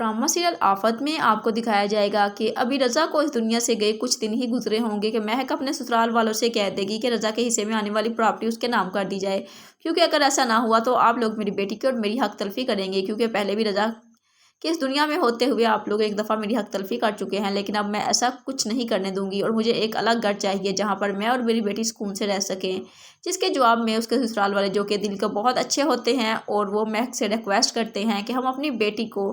Drama serial आफत में आपको दिखाया जाएगा कि अभी रज़ा को इस दुनिया से गए कुछ दिन ही गुजरे होंगे कि महक अपने ससुराल वालों से कह देगी कि रज़ा के हिस्से में आने वाली प्रॉपर्टी उसके नाम कर दी जाए, क्योंकि अगर ऐसा ना हुआ तो आप लोग मेरी बेटी की और मेरी हक तलफी करेंगे। क्योंकि पहले भी रज़ा कि इस दुनिया में होते हुए आप लोग एक दफ़ा मेरी हक तलफी कर चुके हैं, लेकिन अब मैं ऐसा कुछ नहीं करने दूंगी और मुझे एक अलग घर चाहिए जहां पर मैं और मेरी बेटी सुकून से रह सकें। जिसके जवाब में उसके ससुराल वाले, जो कि दिल के बहुत अच्छे होते हैं, और वो महक से रिक्वेस्ट करते हैं कि हम अपनी बेटी को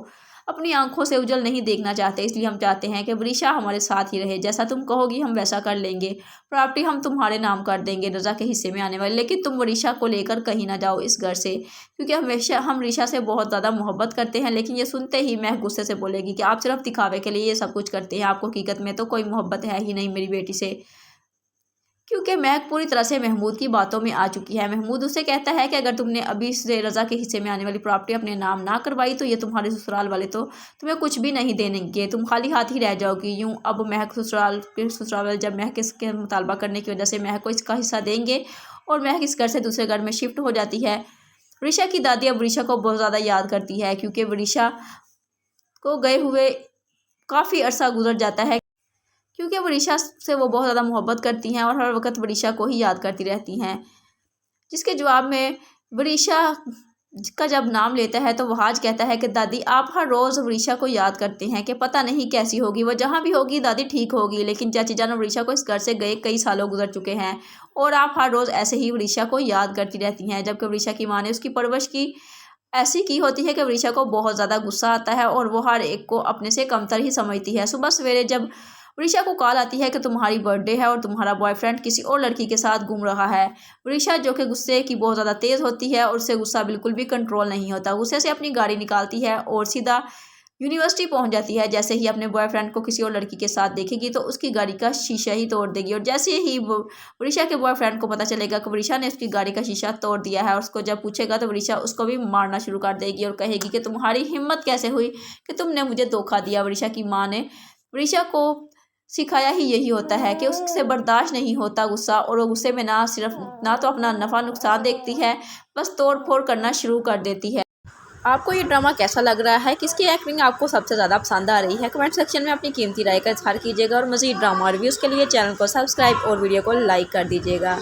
अपनी आंखों से उजल नहीं देखना चाहते, इसलिए हम चाहते हैं कि वरीशा हमारे साथ ही रहे। जैसा तुम कहोगी हम वैसा कर लेंगे। प्रॉपर्टी हम तुम्हारे नाम कर देंगे रज़ा के हिस्से में आने वाली, लेकिन तुम वरीशा को लेकर कहीं ना जाओ इस घर से, क्योंकि हमेशा हम रीशा से बहुत ज़्यादा मोहब्बत करते हैं। लेकिन ये सुनते ही मैं गुस्से से बोलेगी कि आप सिर्फ दिखावे के लिए ये सब कुछ करते हैं, आपको हकीकत में तो कोई मोहब्बत है ही नहीं मेरी बेटी से। क्योंकि महक पूरी तरह से महमूद की बातों में आ चुकी है। महमूद उसे कहता है कि अगर तुमने अभी से रज़ा के हिस्से में आने वाली प्रॉपर्टी अपने नाम ना करवाई तो ये तुम्हारे ससुराल वाले तो तुम्हें कुछ भी नहीं देंगे, तुम खाली हाथ ही रह जाओगी। यूं अब महक ससुराल वाले जब महक इसके मुतालबा करने की वजह से महक को इसका हिस्सा देंगे और महक इस घर से दूसरे घर में शिफ्ट हो जाती है। वरीशा की दादी अब वरीशा को बहुत ज़्यादा याद करती है, क्योंकि वरीशा को गए हुए काफ़ी अरसा गुजर जाता है, क्योंकि वरीशा से वो बहुत ज़्यादा मोहब्बत करती हैं और हर वक्त वरीशा को ही याद करती रहती हैं। जिसके जवाब में वरीशा का जब नाम लेता है तो वहाज कहता है कि दादी आप हर रोज़ वरीशा को याद करते हैं कि पता नहीं कैसी होगी, वो जहाँ भी होगी दादी ठीक होगी। लेकिन चाची जान वरीशा को इस घर से गए कई सालों गुजर चुके हैं और आप हर रोज़ ऐसे ही वरीशा को याद करती रहती हैं। जबकि वरीशा की माँ ने उसकी परवरिश की ऐसी की होती है कि वरीशा को बहुत ज़्यादा गुस्सा आता है और वो हर एक को अपने से कमतर ही समझती है। सुबह सवेरे जब वरीशा को कॉल आती है कि तुम्हारी बर्थडे है और तुम्हारा बॉयफ्रेंड किसी और लड़की के साथ घूम रहा है, वरीशा जो कि गुस्से की बहुत ज़्यादा तेज़ होती है और उससे गुस्सा बिल्कुल भी कंट्रोल नहीं होता, गुस्से से अपनी गाड़ी निकालती है और सीधा यूनिवर्सिटी पहुंच जाती है। जैसे ही अपने बॉयफ्रेंड को किसी और लड़की के साथ देखेगी तो उसकी गाड़ी का शीशा ही तोड़ देगी। और जैसे ही वो वरीशा के बॉयफ्रेंड को पता चलेगा कि वरीशा ने उसकी गाड़ी का शीशा तोड़ दिया है और उसको जब पूछेगा तो वरीशा उसको भी मारना शुरू कर देगी और कहेगी कि तुम्हारी हिम्मत कैसे हुई कि तुमने मुझे धोखा दिया। वरीशा की माँ ने वरीशा को सिखाया ही यही होता है कि उससे बर्दाश्त नहीं होता गुस्सा, और वो गुस्से में ना तो अपना नफ़ा नुकसान देखती है, बस तोड़ फोड़ करना शुरू कर देती है। आपको ये ड्रामा कैसा लग रहा है, किसकी एक्टिंग आपको सबसे ज़्यादा पसंद आ रही है? कमेंट सेक्शन में अपनी कीमती राय का इज़हार कीजिएगा और मज़ीद ड्रामा रिव्यूज़ के लिए चैनल को सब्सक्राइब और वीडियो को लाइक कर दीजिएगा।